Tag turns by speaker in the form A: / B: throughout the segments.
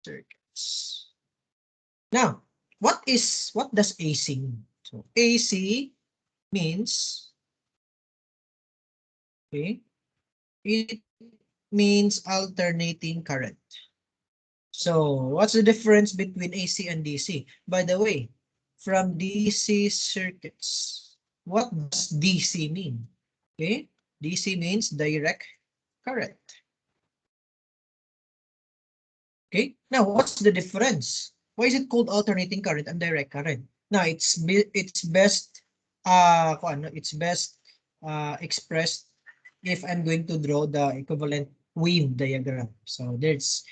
A: circuits. Now, what does AC mean? So AC means, okay, it means alternating current. So what's the difference between AC and DC? By the way, from DC circuits, what does DC mean? Okay, DC means direct current. Okay, now what's the difference? Why is it called alternating current and direct current? Now it's best expressed if I'm going to draw the equivalent wave diagram. So it's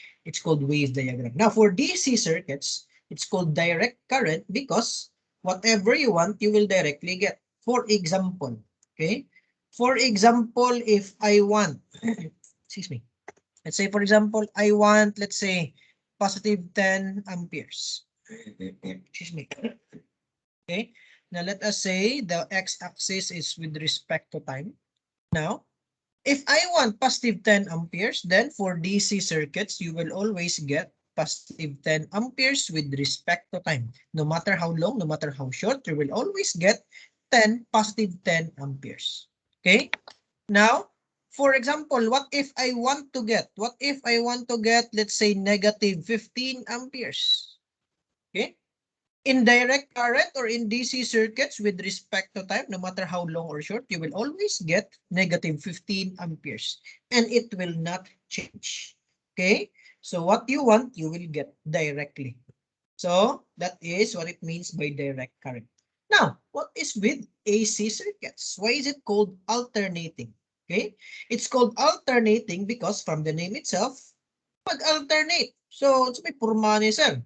A: called wave diagram. Now for DC circuits, it's called direct current because whatever you want, you will directly get. For example, okay? For example, if I want, excuse me, let's say for example, I want, let's say, positive 10 amperes. Excuse me. Okay. Now let us say the x-axis is with respect to time. Now, if I want positive 10 amperes, then for DC circuits, you will always get positive 10 amperes with respect to time. No matter how long, no matter how short, you will always get positive 10 amperes. Okay? Now, for example, what if I want to get, let's say, negative 15 amperes? Okay? In direct current or in DC circuits with respect to time, no matter how long or short, you will always get negative 15 amperes and it will not change. Okay? So what you want, you will get directly. So that is what it means by direct current. Now, what is with AC circuits? Why is it called alternating? Okay? It's called alternating because from the name itself, mag-alternate. So, it's may purmani, sir.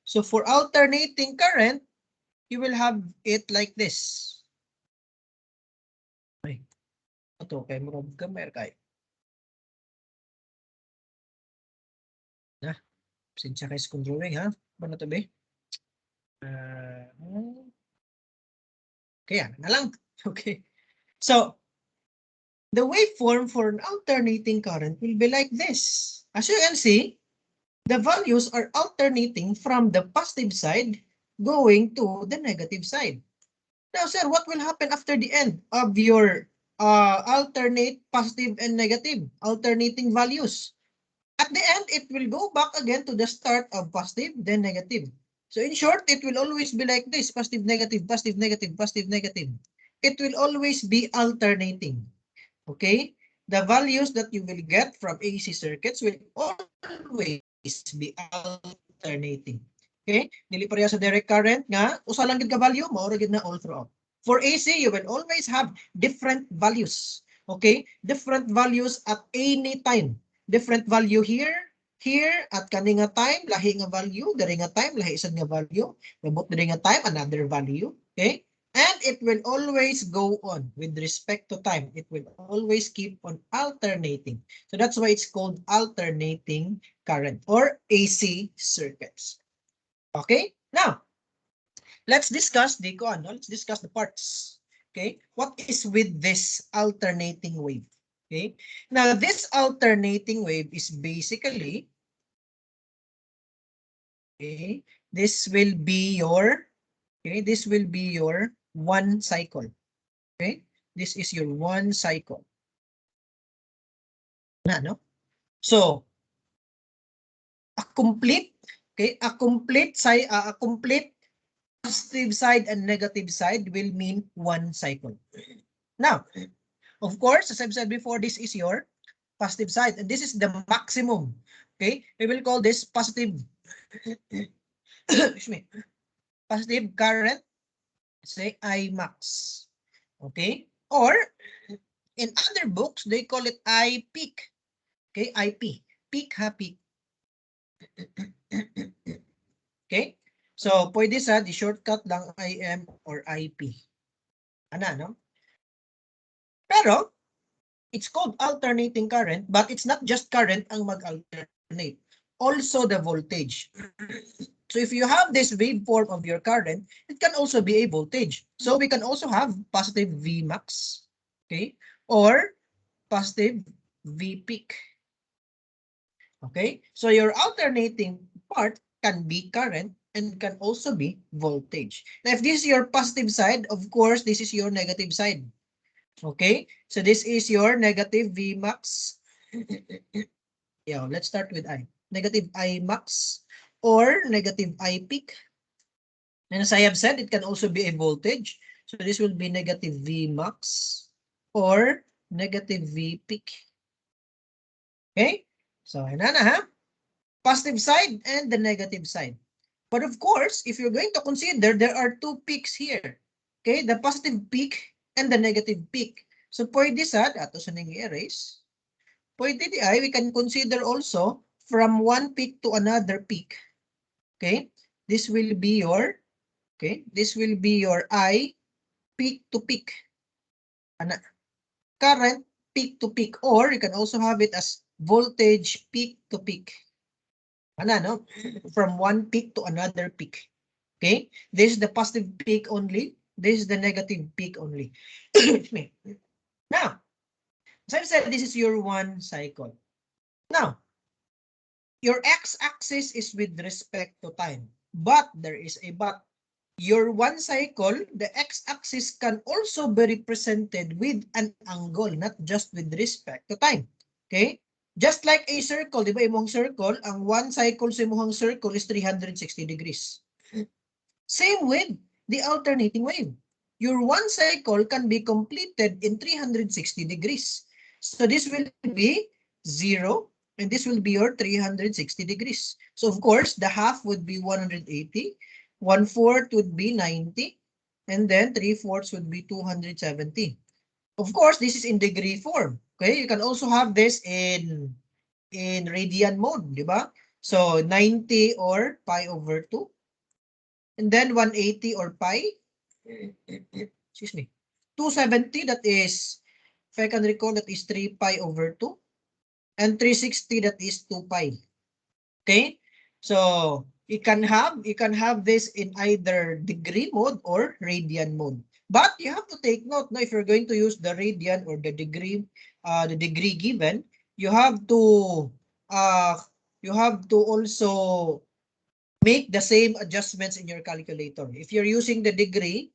A: So for alternating current, you will have it like this. Ay, ito, kay marog gamay kayo. Na, sinsya kayo sa drawing, ha? Ba na ito, be? Kaya na lang. Okay. So, the waveform for an alternating current will be like this. As you can see, the values are alternating from the positive side going to the negative side. Now, sir, what will happen after the end of your alternate positive and negative alternating values? At the end, it will go back again to the start of positive, then negative. So in short, it will always be like this, positive, negative, positive, negative, positive, negative. It will always be alternating. Okay? The values that you will get from AC circuits will always be alternating. Okay? Dili pareha sa direct current nga, usa lang gid ka value, mao ra gid na all throughout. For AC, you will always have different values. Okay? Different values at any time. Different value here, at kani nga time, lahi nga value, diri nga time, lahi sad nga value, labot diri nga time, another value. Okay? And it will always go on with respect to time. It will always keep on alternating. So that's why it's called alternating current or AC circuits. Okay? Now, let's discuss the parts. Okay? What is with this alternating wave? Okay? Now, this alternating wave is basically, okay, this will be your one cycle. Okay? This is your one cycle. No? So, a complete positive side and negative side will mean one cycle. Now, of course, as I've said before, this is your positive side and this is the maximum. Okay? We will call this positive excuse me, positive current, say I max. Okay? Or in other books, they call it I peak. Okay? IP. Peak, ha, peak. Okay? So, pwede sa di shortcut lang IM or IP. Ano, no? Pero, it's called alternating current, but it's not just current ang mag-alternate. Also the voltage. So if you have this waveform of your current, it can also be a voltage. So we can also have positive V max, okay, or positive V peak. Okay, so your alternating part can be current and can also be voltage. Now, if this is your positive side, of course, this is your negative side. Okay, so this is your negative V max. Yeah, let's start with I. Negative I max or negative I peak. And as I have said, it can also be a voltage. So this will be negative V max or negative V peak. Okay, so na ha? Positive side and the negative side. But of course, if you're going to consider, there are two peaks here. Okay, the positive peak and the negative peak. So pwede sad, ato sa nang i-erase. Pwede di ay, we can consider also from one peak to another peak. Okay, this will be your, okay, this will be your I peak to peak. Current peak to peak, or you can also have it as voltage peak to peak. No? From one peak to another peak. Okay, this is the positive peak only. This is the negative peak only. Now, as I've said, this is your one cycle. Now, your x-axis is with respect to time, but there is a but. Your one cycle, the x-axis can also be represented with an angle, not just with respect to time. Okay? Just like a circle, di ba imong circle, ang one cycle sa imong circle is 360 degrees. Same with the alternating wave. Your one cycle can be completed in 360 degrees. So this will be 0, and this will be your 360 degrees. So of course, the half would be 180, 1/4 would be 90, and then 3/4 would be 270. Of course, this is in degree form. Okay, you can also have this in radian mode, di ba? So 90 or pi over 2. And then 180 or pi, excuse me, 270, that is, if I can recall, that is 3 pi over 2. And 360, that is 2 pi. Okay? So, you can have this in either degree mode or radian mode. But you have to take note, no, if you're going to use the radian or the degree given, you have to also make the same adjustments in your calculator. If you're using the degree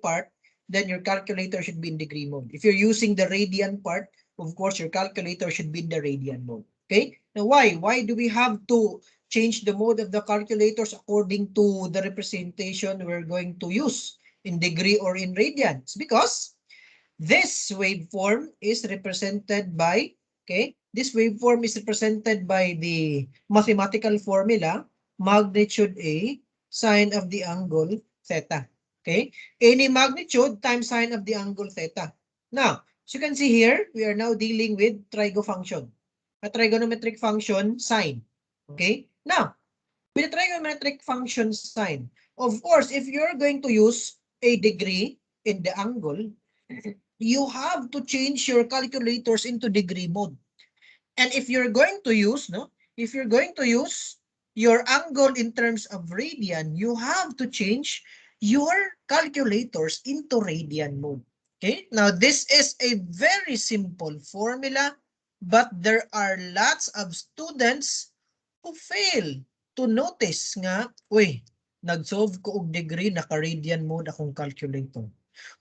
A: part, then your calculator should be in degree mode. If you're using the radian part, of course, your calculator should be in the radian mode. Okay? Now, why? Why do we have to change the mode of the calculators according to the representation we're going to use in degree or in radians? Because this waveform is represented by, okay, this waveform is represented by the mathematical formula, magnitude A, sine of the angle theta. Okay, any magnitude times sine of the angle theta. Now, as you can see here, we are now dealing with trigo function. A trigonometric function sine. Okay, now, with a trigonometric function sine, of course, if you're going to use a degree in the angle, you have to change your calculators into degree mode. And if you're going to use, your angle in terms of radian, you have to change your calculators into radian mode. Okay, now this is a very simple formula, but there are lots of students who fail to notice nga, uy, nag-solve ko og degree, naka-radian mode akong calculator.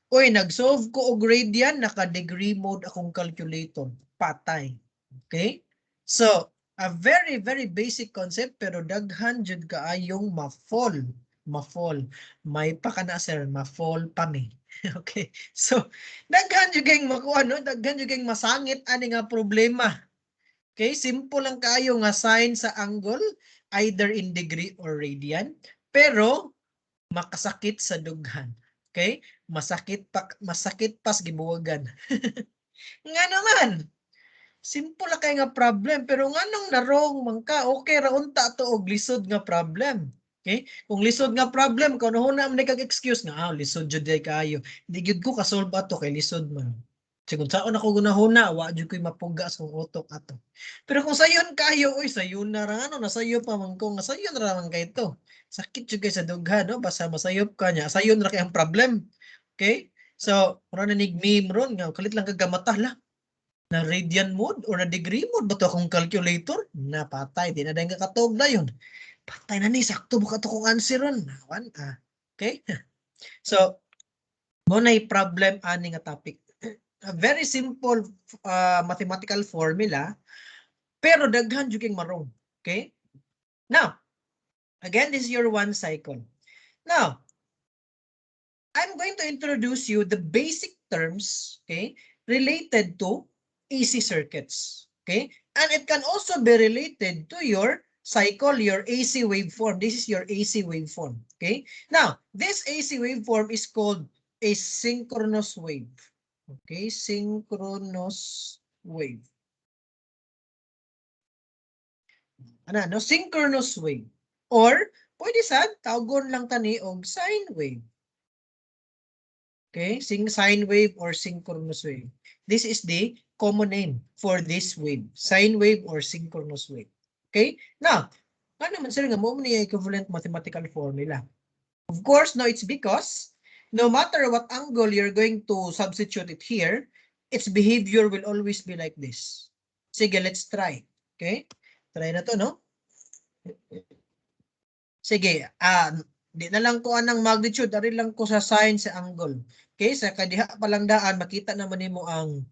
A: Uy, nag-solve ko og radian, naka-degree mode akong calculator. Patay. Okay? So, a very, very basic concept, pero daghan jud kaayong ma-fall. Ma-fall. May pa ka na, sir. Ma-fall pa mi. Okay? So, daghan jud kayong makuha, no? Daghan jud kayong masangit ani nga problema. Okay? Simple lang kayo nga sign sa angle, either in degree or radian. Pero, makasakit sa dughan. Okay? Masakit pas gibuwagan. Nga naman. Simple lang kay nga problem, pero nganong narong man ka, okay ra unta to og lisod nga problem. Okay? Kung lisod nga problem, kung nahuna man kag excuse nga, lisod jud day kayo. Di gyud ko ka-solve ato kay lisod man. Kung saon ako gunahuna, wa jud koy mapuga sa utok ato. Pero kung sayon kayo, oy sayon na ra nasayo pa man ko nga sayon ra man kay to. Sakit jud kay sa dughan, no? Basta masayop ka nya, sayon ra kay ang problem. Okay? So, mura na nig meme ron nga kalit lang kag gamatah la. Na radian mode or na degree mode ba to akong calculator? Napatay, di na dahil kakatog na yun. Patay na ni, sakto buka to kong answer ron. Okay? So, mo na problem ani nga topic. A very simple mathematical formula, pero daghan jud kay marong. Okay? Now, again, this is your one cycle. Now, I'm going to introduce you the basic terms, okay, related to AC circuits, okay? And it can also be related to your cycle, your AC waveform. This is your AC waveform, okay? Now, this AC waveform is called a synchronous wave, okay? Synchronous wave. Ano, no? Synchronous wave. Or, pwede sad, tawgon lang tani og sine wave. Okay, sine wave or synchronous wave. This is the common name for this wave, sine wave or synchronous wave. Okay, now, ano naman sir nga mo ni equivalent mathematical formula? Of course, no, it's because no matter what angle you're going to substitute it here, its behavior will always be like this. Sige, let's try. Okay, try na to, no? Sige, di na lang ko anang magnitude, ari lang ko sa sine sa angle. Okay, sa kadiha pa lang daan, makita naman nimo ang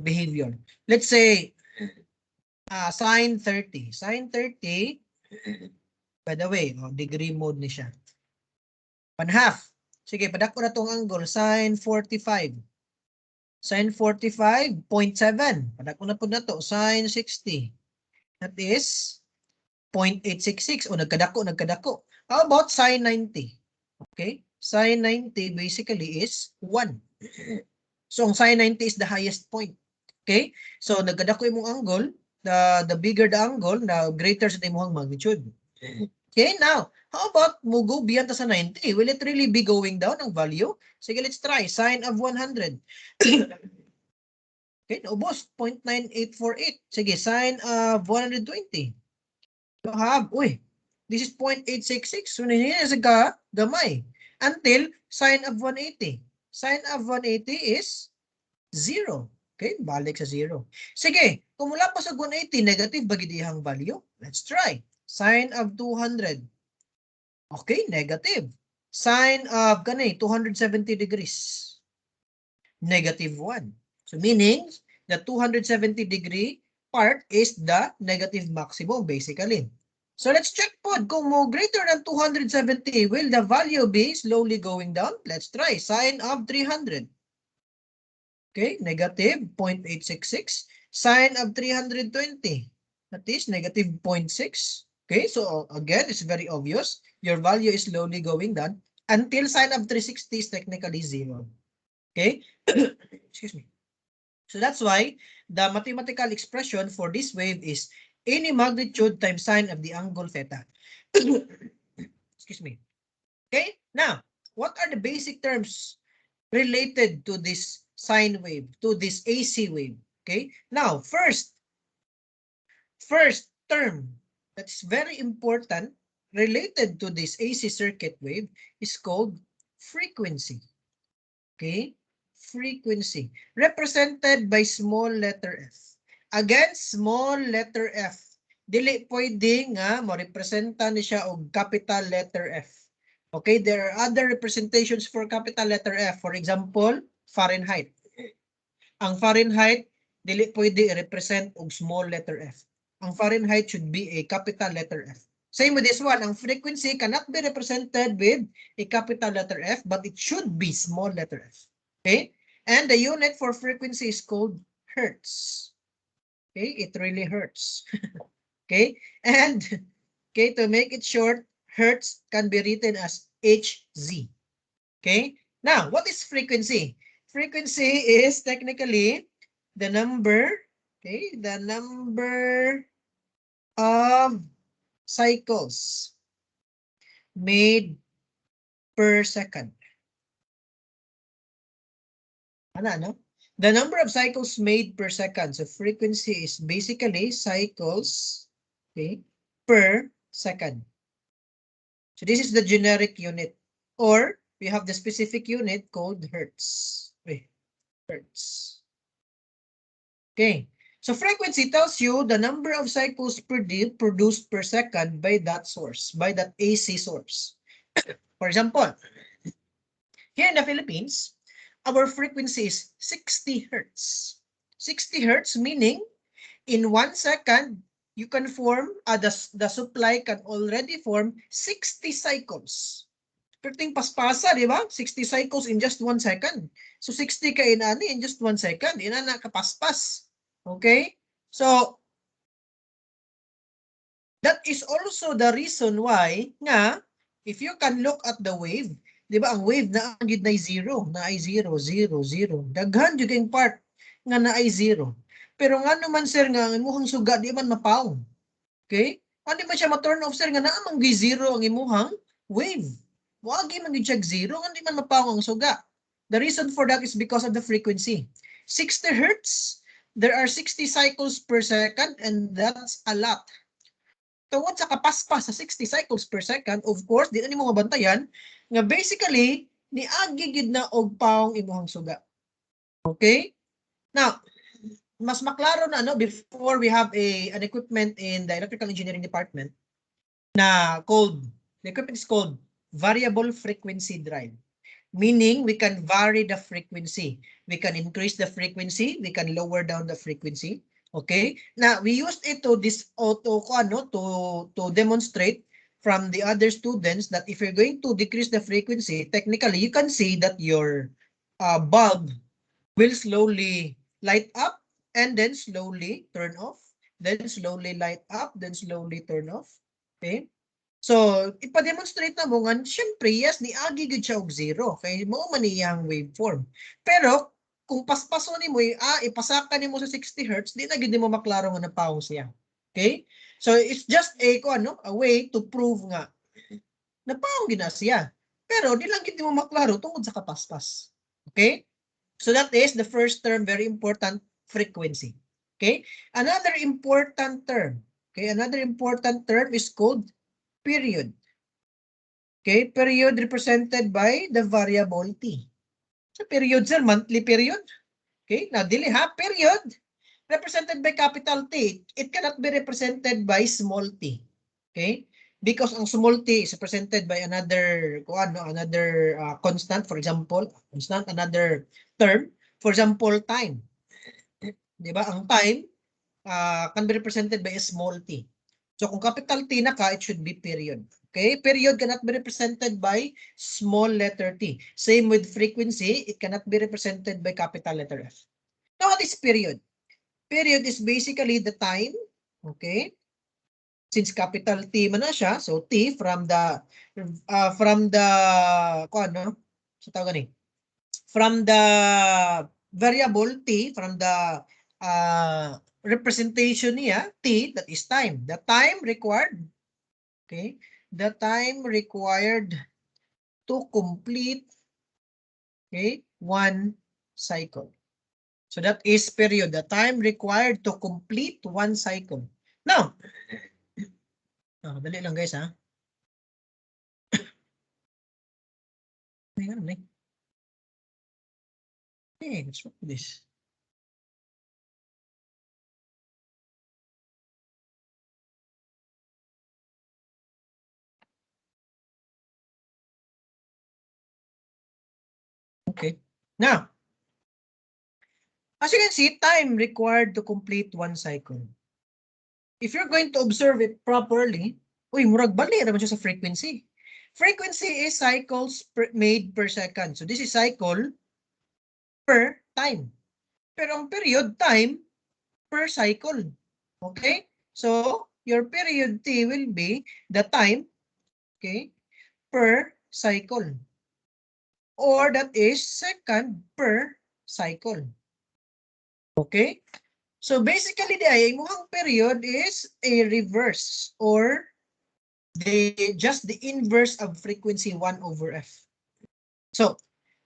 A: behavior. Let's say, sine 30. Sine 30, by the way, degree mode ni siya. 1/2. Sige, padako na tong angle, sine 45. Sine 45.7. Padako na po na to, sine 60. That is 0.866. O, nagkadako. How about sine 90? Okay, sine 90 basically is 1. So, ang sine 90 is the highest point. Okay, so nagkadako imong angle, the bigger the angle, the greater sa imong magnitude. Okay, now, how about mo go beyond sa 90? Will it really be going down ang value? Sige, let's try. Sine of 100. Okay, naubos. 0.9848. Sige, sine of 120. You have, this is 0.866. So, nangyayari sa gamay. Until sine of 180. Sine of 180 is 0. Okay, balik sa 0. Sige, kung mula pa sa 180, negative bagidihang value. Let's try. Sine of 200. Okay, negative. Sine of 270 degrees. Negative 1. So meaning, the 270 degree part is the negative maximum basically. So let's check po kung mo greater than 270, will the value be slowly going down? Let's try. Sine of 300. Okay, negative 0.866. Sine of 320. That is negative 0.6. Okay, so again, it's very obvious. Your value is slowly going down until sine of 360 is technically 0. Okay, excuse me. So that's why the mathematical expression for this wave is any magnitude times sine of the angle theta. Excuse me. Okay, now, what are the basic terms related to this sine wave, to this AC wave? Okay, now, first term that's very important related to this AC circuit wave is called frequency. Okay, frequency represented by small letter f. Again, small letter f. Dili pwede nga mo-representa ni siya og capital letter F. Okay, there are other representations for capital letter F. For example, Fahrenheit. Ang Fahrenheit dili pwede i-represent og small letter f. Ang Fahrenheit should be a capital letter F. Same with this one, ang frequency cannot be represented with a capital letter F, but it should be small letter f. Okay? And the unit for frequency is called hertz. Okay? It really hurts. Okay? And, okay, to make it short, hertz can be written as Hz. Okay? Now, what is frequency? Frequency is technically the number, okay, the number of cycles made per second. Ano? The number of cycles made per second. So frequency is basically cycles, okay, per second. So this is the generic unit. Or we have the specific unit called hertz. Hertz. Okay. So frequency tells you the number of cycles produced per second by that source, by that AC source. For example, here in the Philippines, our frequency is 60 hertz. 60 hertz meaning in 1 second, you can form, the supply can already form 60 cycles. Perting paspasa, di ba? 60 cycles in just 1 second. So 60 ka inani in just 1 second. Ina na kapaspas. Okay? So, that is also the reason why nga, if you can look at the wave, di ba ang wave na ang na zero, na ay zero, zero, zero. Daghan yung yung part nga na ay zero. Pero nga naman sir nga, ang imuhang suga, di man mapaong. Okay? Hindi man siya ma-turn off sir nga naamang zero ang imuhang wave. Wagi man yung check zero, hindi man mapaong ang suga. The reason for that is because of the frequency. 60 hertz, there are 60 cycles per second and that's a lot. Tungod sa kapaspas sa 60 cycles per second, of course, di na nimo mabantayan nga basically niagi gid na og paong imuhang suga. Okay? Now, mas maklaro na no before we have an equipment in the electrical engineering department na the equipment is called variable frequency drive. Meaning we can vary the frequency. We can increase the frequency, we can lower down the frequency. Okay? Now, we used it to demonstrate from the other students that if you're going to decrease the frequency, technically you can see that your bulb will slowly light up and then slowly turn off, then slowly light up, then slowly turn off. Okay? So, ipa-demonstrate na mo nga, syempre, yes, niagi gud siya og zero. Kay mo man iyang waveform. Pero, kung paspaso ni mo, ipasaka ni mo sa 60 Hz, di na gid mo maklaro nga napaong siya. Okay? So, it's just a way to prove nga napaong gid na siya. Pero, di lang gid mo maklaro tungod sa kapaspas. Okay? So, that is the first term, very important, frequency. Okay? Another important term is called period. Okay, period represented by the variable t. So period sir, monthly period. Okay, now dili ha, period represented by capital T. It cannot be represented by small t. Okay? Because ang small t is represented by another constant, for example, another term, for example, time. 'Di ba? Ang time can be represented by a small t. So kung capital T na ka, it should be period. Okay? Period cannot be represented by small letter t. Same with frequency, it cannot be represented by capital letter F. Now, what is period? Period is basically the time, okay? Since capital T man na siya, so T from the from the variable T, from the representation niya, T, that is time. The time required, okay? The time required to complete, okay, one cycle. So that is period, the time required to complete one cycle. Now, dali lang guys ha. Hey, what's wrong with this? Okay. Now, as you can see, time required to complete one cycle. If you're going to observe it properly, murag bali naman siya sa frequency. Frequency is cycles made per second. So this is cycle per time. Pero ang period, time per cycle. Okay? So, your period T will be the time, okay, per cycle. Or that is second per cycle. Okay? So basically, the imuhang period is a reverse or just the inverse of frequency 1 over F. So,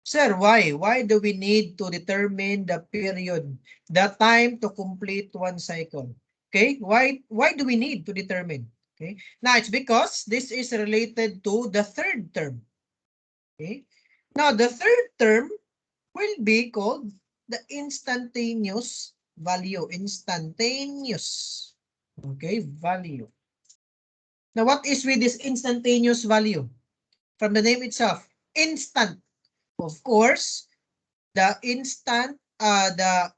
A: sir, why? Why do we need to determine the period, the time to complete one cycle? Okay, why do we need to determine? Okay, now it's because this is related to the third term. Okay, now the third term will be called the instantaneous value, instantaneous. Okay, value. Now, what is with this instantaneous value? From the name itself, instant. Of course, the instant, yeah,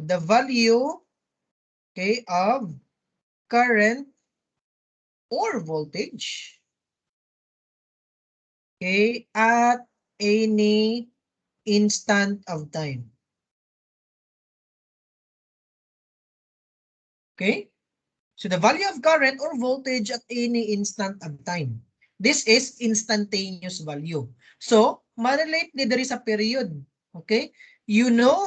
A: the value, okay, of current or voltage, okay, at any instant of time. Okay? So the value of current or voltage at any instant of time. This is instantaneous value. So, ma-relate ni there is a period. Okay? You know,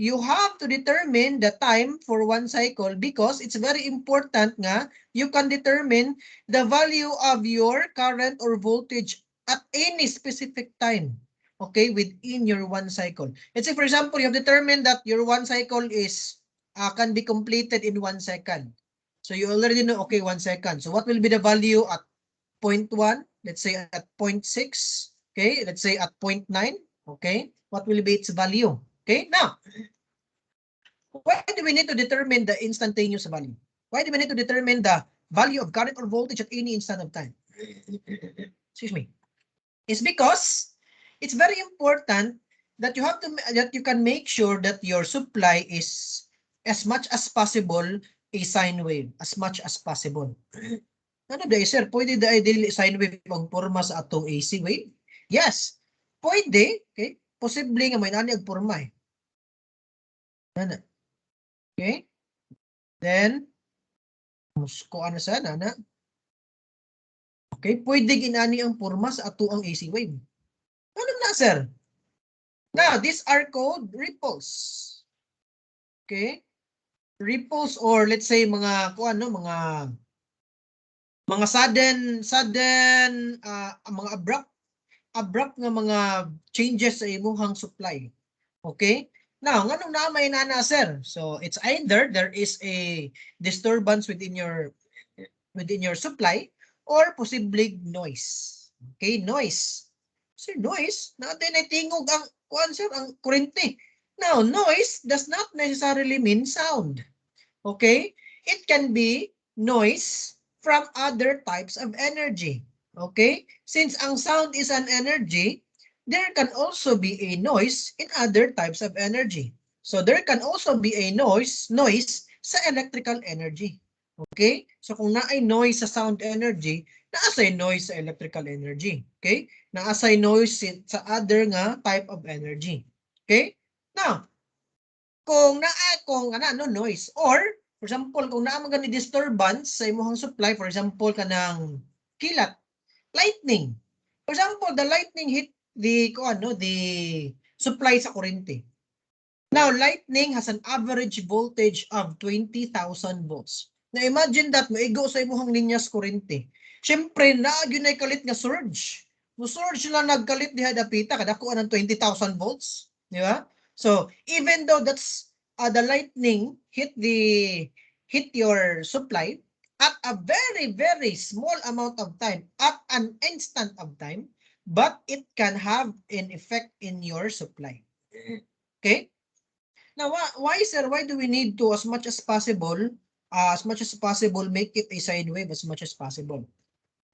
A: you have to determine the time for one cycle because it's very important nga you can determine the value of your current or voltage at any specific time. Okay? Within your one cycle. Let's say, for example, you have determined that your one cycle is can be completed in 1 second. So you already know, okay, 1 second. So what will be the value at 0.1? Let's say at 0.6. Okay, let's say at 0.9. Okay, what will be its value? Okay, now, why do we need to determine the instantaneous value? Why do we need to determine the value of current or voltage at any instant of time? Excuse me. It's because it's very important that you can make sure that your supply is as much as possible a sine wave, as much as possible. Ano day, sir? Pwede da dili sine wave magporma sa atong AC wave? Yes. Pwede, okay? Posible nga may nani og porma eh. Nana. Okay? Then, musko ano sa nana. Okay? Pwede ginani ang porma sa ato ang AC wave. Ano na, sir? Now, these are called ripples. Okay? Ripples or let's say mga mga sudden mga abrupt nga mga changes sa imong supply. Okay? Now, nganong naamay na sir? So, it's either there is a disturbance within your supply or possibly noise. Okay, noise. Sir, noise? Natin ay tingog ang sir, ang kurente. Now, noise does not necessarily mean sound. Okay? It can be noise from other types of energy. Okay? Since ang sound is an energy, there can also be a noise in other types of energy. So there can also be a noise sa electrical energy. Okay? So kung naay noise sa sound energy, naasay noise sa electrical energy. Okay? Naasay noise sa other nga type of energy. Okay? Now, kung noise or for example kung naa man gani disturbance sa imong supply, for example kanang kilat, lightning. For example, the lightning hit the supply sa kuryente. Now, lightning has an average voltage of 20,000 volts. Now, imagine that maigo sa imong linyas kuryente. Syempre, naagyo na kalit nga surge. Surge lang nagkalit diha dapita kadako ng 20,000 volts, di ba? So, even though that's the lightning hit your supply at a very, very small amount of time, at an instant of time, but it can have an effect in your supply. Okay? Now, why, sir? Why do we need to, as much as possible, make it a sine wave as much as possible?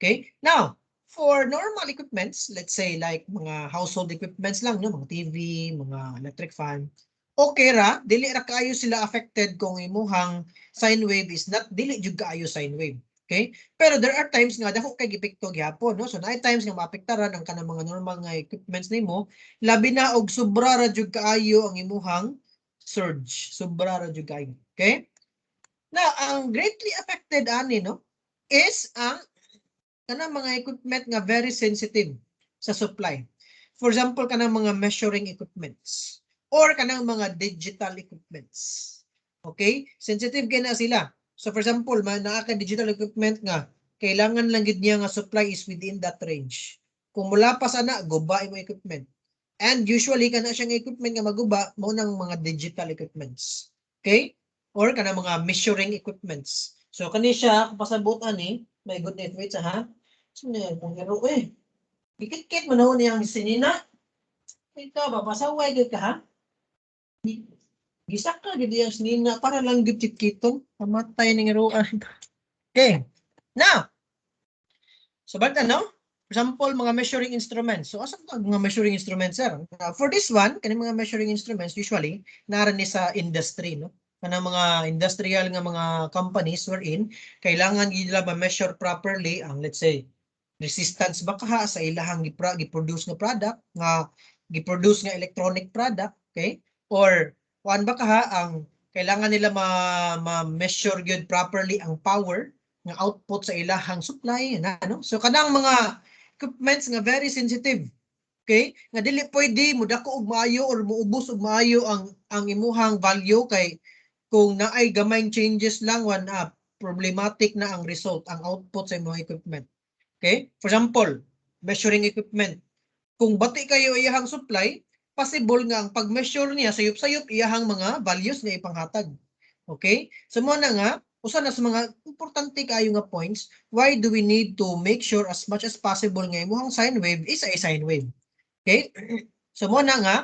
A: Okay? Now, for normal equipments, let's say like mga household equipments lang, no? Mga TV, mga electric fan, okay ra, dili ra kaayo sila affected kung imuhang sine wave is not, dili jud kaayo sine wave. Okay? Pero there are times nga dako kay gipekto gyapon, no? So naay times nga maapektaran ang kanang mga normal nga equipments nimo, labi na og sobra ra jud kaayo ang imuhang surge. Sobra ra jud kaayo. Okay? Now, ang greatly affected ani, no, is ang kanang mga equipment nga very sensitive sa supply. For example, kanang mga measuring equipments or kanang mga digital equipments. Okay? Sensitive kay na sila. So for example, naa ka digital equipment nga kailangan lang gid niya nga supply is within that range. Kung mula pa sana guba imong equipment. And usually kana siyang equipment nga maguba mao nang mga digital equipments. Okay? Or kanang mga measuring equipments. So kani siya kung pasabot ani, may good wait ha. Sino yan? Kung hero eh. Ikit-kit mo na niya ang sinina. Ikaw ba, pasaway gud ka ha? Gisak ka gid yang sinina para lang gid kitong pamatay ning iruan. Okay. Now, so ba't ano? For example, mga measuring instruments. So, asa mga measuring instruments, sir? For this one, kani mga measuring instruments, usually, naran ni sa industry, no? Kanang mga industrial nga mga companies wherein, kailangan nila ma-measure properly ang, let's say, resistance ba kaha sa ilahang giproduce nga product, nga giproduce nga electronic product, okay? Or, kuan ba kaha ang kailangan nila ma-measure gyud properly ang power nga output sa ilahang supply na ano. So kanang mga equipments nga very sensitive, okay, nga dili pwede modako og maayo or muubos og maayo ang imuhang value kay kung naay gamayng changes lang one up, problematic na ang result, ang output sa imong equipment. Okay, for example, measuring equipment, kung bati kayo iyahang supply, possible nga ang pag-measure niya sayop-sayop iyahang mga values nga ipanghatag. Okay? So mo na nga, usa na sa mga importante kayo nga points, why do we need to make sure as much as possible nga imong sine wave is a sine wave. Okay? So mo na nga,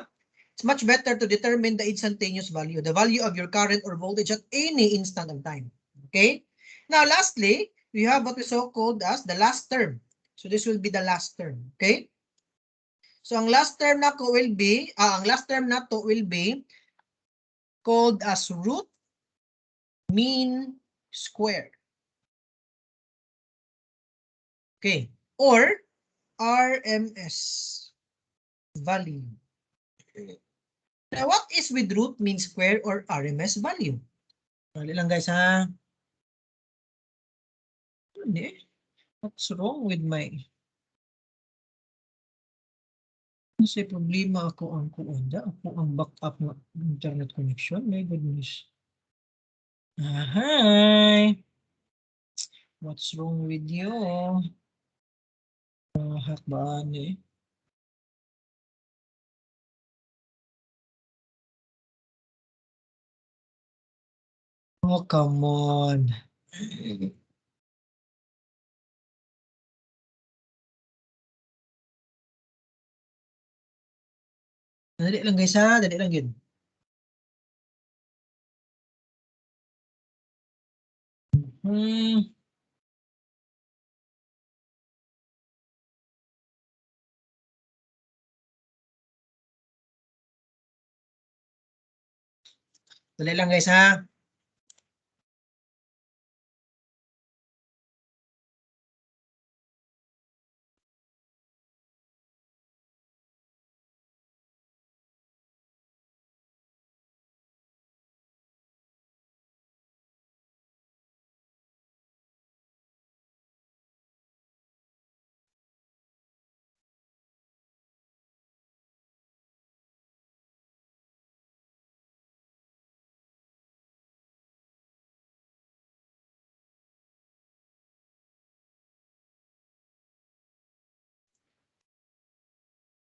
A: it's much better to determine the instantaneous value, the value of your current or voltage at any instant of time. Okay? Now, lastly, we have what we so called as the last term. So this will be the last term. Okay? So ang last term na ko will be, ang last term na to will be called as root mean square. Okay. Or RMS value. Now, what is with root mean square or RMS value? Dali lang guys ha. Hindi. What's wrong with my... Kasi problema ako ang kuunda. Ako ang backup ng internet connection. My goodness. Hi. What's wrong with you? Hakbaan eh. Oh, come on. Dali lang guys ha. Dali lang yun. Dali lang guys ha.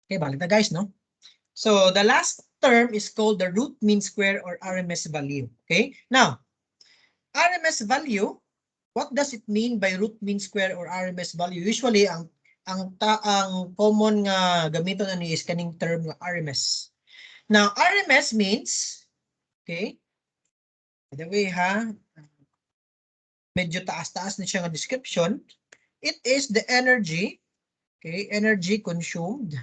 A: Okay, balik na guys, no? So, the last term is called the root mean square or RMS value. Okay? Now, RMS value, what does it mean by root mean square or RMS value? Usually, ang common nga gamiton na ni is kaning term nga RMS. Now, RMS means, okay, by the way ha, medyo taas-taas na siya nga description. It is the energy, okay, energy consumed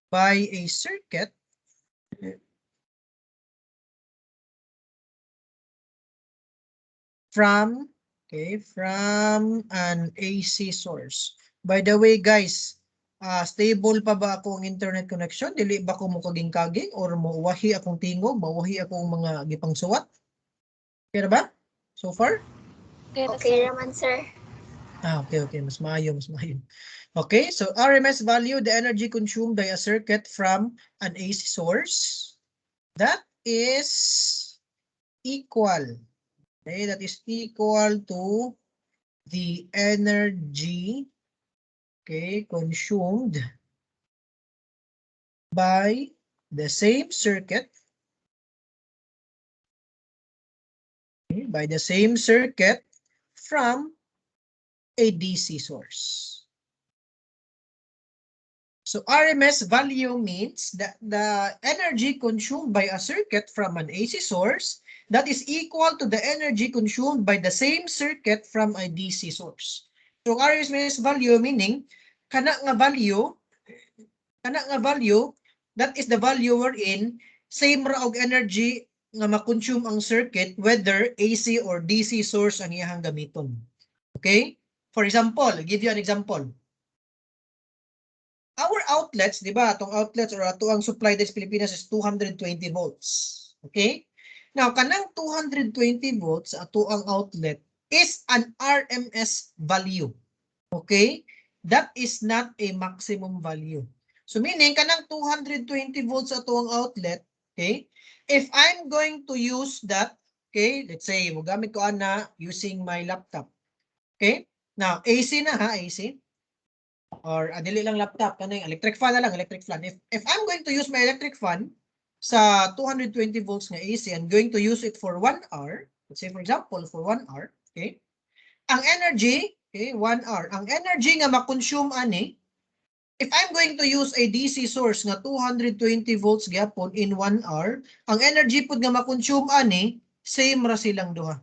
A: by a circuit from, okay, from an AC source. By the way, guys, stable pa ba akong internet connection? Dili ba ko mo kaging-kaging or mauwahi akong tingog, mauwahi akong mga gipang suwat? Okay na ba? So far?
B: Okay naman, sir.
A: Okay. Mas maayo, mas maayo. Okay, so RMS value, the energy consumed by a circuit from an AC source, that is equal. Okay, that is equal to the energy, okay, consumed by the same circuit, okay, by the same circuit from a DC source. So RMS value means that the energy consumed by a circuit from an AC source that is equal to the energy consumed by the same circuit from a DC source. So RMS value meaning kana nga value that is the value wherein same ra og energy nga ma-consume ang circuit whether AC or DC source ang iyang gamiton. Okay? For example, I'll give you an example. Our outlets, di ba? Itong outlets or ato ang supply des Pilipinas is 220 volts. Okay? Now, kanang 220 volts ato ang outlet is an RMS value. Okay? That is not a maximum value. So meaning, kanang 220 volts ato ang outlet, okay? If I'm going to use that, okay, let's say, magamit ko ana using my laptop. Okay? Now, AC na ha, AC. Or dili lang laptop, kanang electric fan na lang, electric fan. If I'm going to use my electric fan sa 220 volts na AC, I'm going to use it for 1 hour. Let's say for example, for 1 hour, okay? Ang energy, okay, 1 hour. Ang energy nga ma-consume ani, if I'm going to use a DC source nga 220 volts gyapon in 1 hour, ang energy pud nga ma-consume ani, same ra silang duha.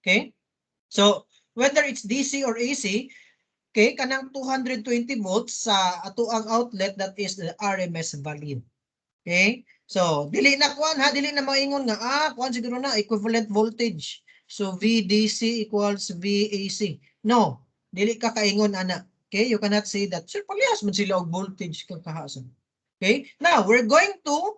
A: Okay? So, whether it's DC or AC, okay, kanang 220 volts sa ato ang outlet, that is the RMS value. Okay? So, dili na kuan ha, dili na maingon nga kuan siguro na equivalent voltage. So VDC equals VAC. No, dili ka kaingon ana. Okay? You cannot say that. Sir, palihas man sila og voltage kang kahasan. Okay? Now, we're going to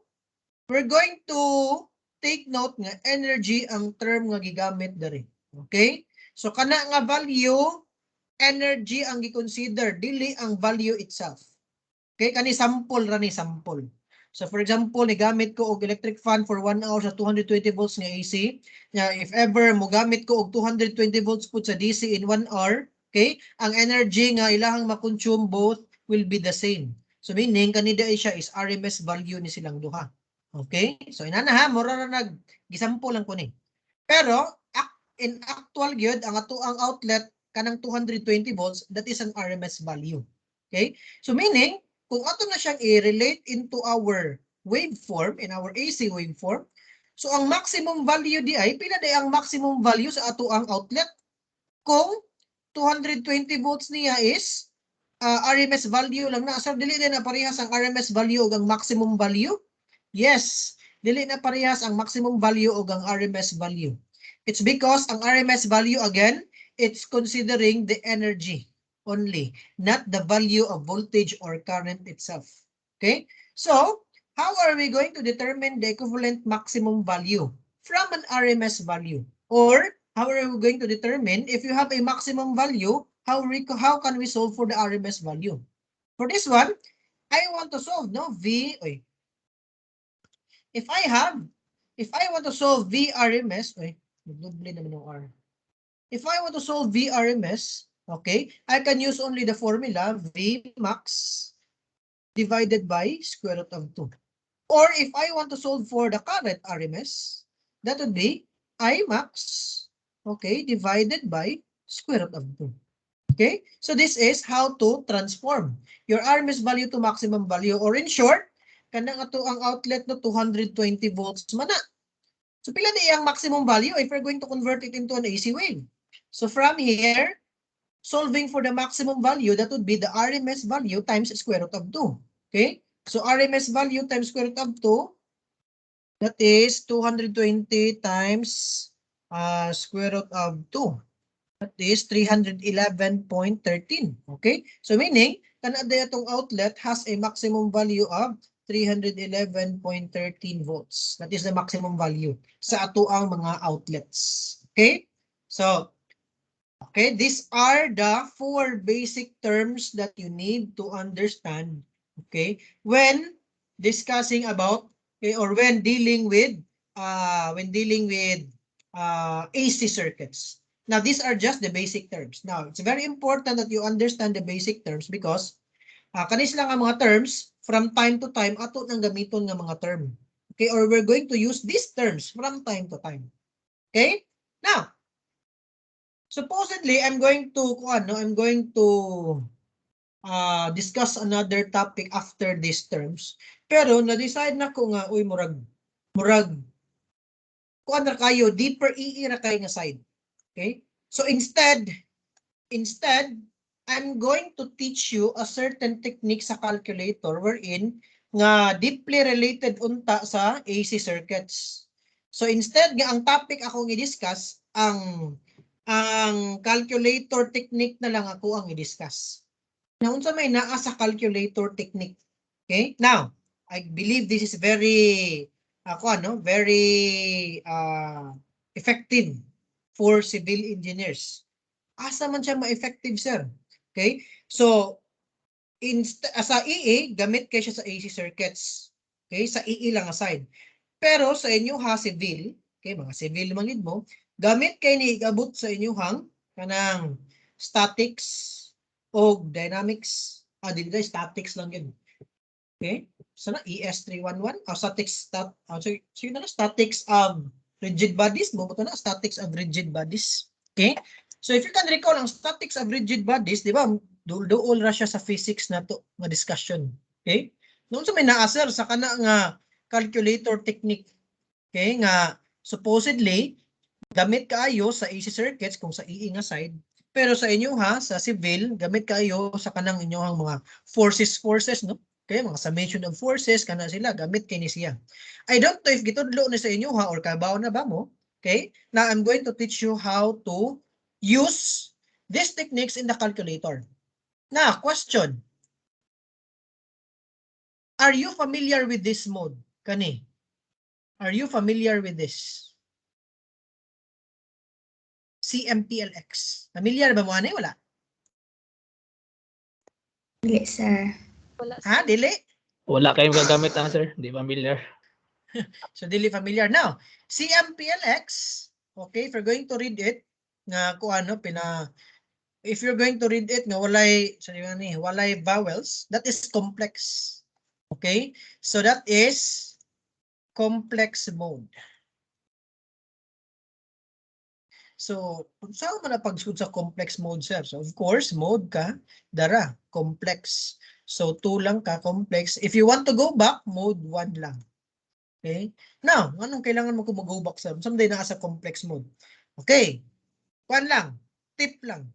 A: take note nga energy ang term nga gigamit diri. Okay? So kana nga value, energy ang gi-consider, dili ang value itself. Okay, kani sample ra ni sample. So for example, nigamit ko og electric fan for 1 hour sa 220 volts nga AC. Nya if ever mo gamit ko og 220 volts pud sa DC in 1 hour, okay? Ang energy nga ilahang ma-consume both will be the same. So meaning kani dai siya is RMS value ni silang duha. Okay? So inana ha, mura ra nag gisample lang ko ni. Pero in actual gyud ang ato ang outlet kanang 220 volts, that is an RMS value. Okay? So meaning, kung ato na siyang i-relate into our waveform, in our AC waveform, so ang maximum value di ay, pila di ang maximum value sa ato ang outlet? Kung 220 volts niya is RMS value lang na. Sir, dili din na parehas ang RMS value o ang maximum value? Yes, dili na parehas ang maximum value o ang RMS value. It's because ang RMS value again, it's considering the energy only, not the value of voltage or current itself. Okay? So, how are we going to determine the equivalent maximum value from an RMS value? Or, how are we going to determine if you have a maximum value, how can we solve for the RMS value? For this one, I want to solve, no? If I want to solve VRMS, if I want to solve VRMS, okay, I can use only the formula V max divided by square root of 2. Or if I want to solve for the current RMS, that would be I max, okay, divided by square root of 2. Okay, so this is how to transform your RMS value to maximum value, or in short, kanang ato ang outlet no 220 volts man na. So pila na ang maximum value if we're going to convert it into an AC wave? So from here, solving for the maximum value, that would be the RMS value times square root of 2. Okay? So RMS value times square root of 2, that is 220 times square root of 2. That is 311.13. Okay? So meaning, kanada itong outlet has a maximum value of 311.13 volts. That is the maximum value sa ato ang mga outlets. Okay? So, okay, these are the 4 basic terms that you need to understand, okay, when discussing about, okay, or when dealing with AC circuits. Now, these are just the basic terms. Now, it's very important that you understand the basic terms because kanis lang ang mga terms from time to time ato nang gamiton nga mga term. Okay, or we're going to use these terms from time to time. Okay? Now, supposedly, I'm going to discuss another topic after these terms. Pero na-decide na ko nga, uy, murag, kuan na kayo, deeper na kayo nga side. Okay? So instead, I'm going to teach you a certain technique sa calculator wherein nga deeply related unta sa AC circuits. So instead nga ang topic akong i-discuss, ang calculator technique na lang ako ang i-discuss. Na unsa may naa sa calculator technique. Okay? Now, I believe this is very very effective for civil engineers. Asa man siya ma-effective, sir? Okay? So, sa EE, gamit kayo siya sa AC circuits. Okay? Sa EE lang aside. Pero sa inyo ha, civil, okay, mga civil manid mo, gamit kayo ni igabot sa inyo hang kanang statics o dynamics. Dili statics lang yun. Okay? Sana ES311 sige na statics of rigid bodies mo na statics of rigid bodies. Okay? So if you can recall ang statics of rigid bodies, di ba? Duol ra siya sa physics na to, nga discussion. Okay? Noon sa may naasar sa kana nga calculator technique. Okay? Nga supposedly gamit kaayo sa AC circuits kung sa EE nga side. Pero sa inyo ha, sa civil, gamit kayo sa kanang inyong mga forces, no? Okay, mga summation of forces, kana sila, gamit kay ni siya. I don't know if gitudlo ni sa inyo ha, or kabaw na ba mo, okay? Now, I'm going to teach you how to use these techniques in the calculator. Now, question. Are you familiar with this mode? Kani? Are you familiar with this? CMPLX. Familiar ba mo ani? Wala?
B: Dili, sir.
C: Wala,
A: Ha?
C: sir.
A: Dili?
D: Wala kayong gagamit na, sir. Di familiar.
A: So, dili familiar. Now, CMPLX, okay, if you're going to read it, nga kung ano, if you're going to read it, nga walay vowels, that is complex. Okay? So, that is complex mode. So, saan man na pagsud sa complex mode, sir? So, of course, mode ka, dara, complex. So, 2 lang ka, complex. If you want to go back, mode 1 lang. Okay? Now, anong kailangan mo kung mag-go back, sir? Someday na sa complex mode. Okay. 1 lang. Tip lang.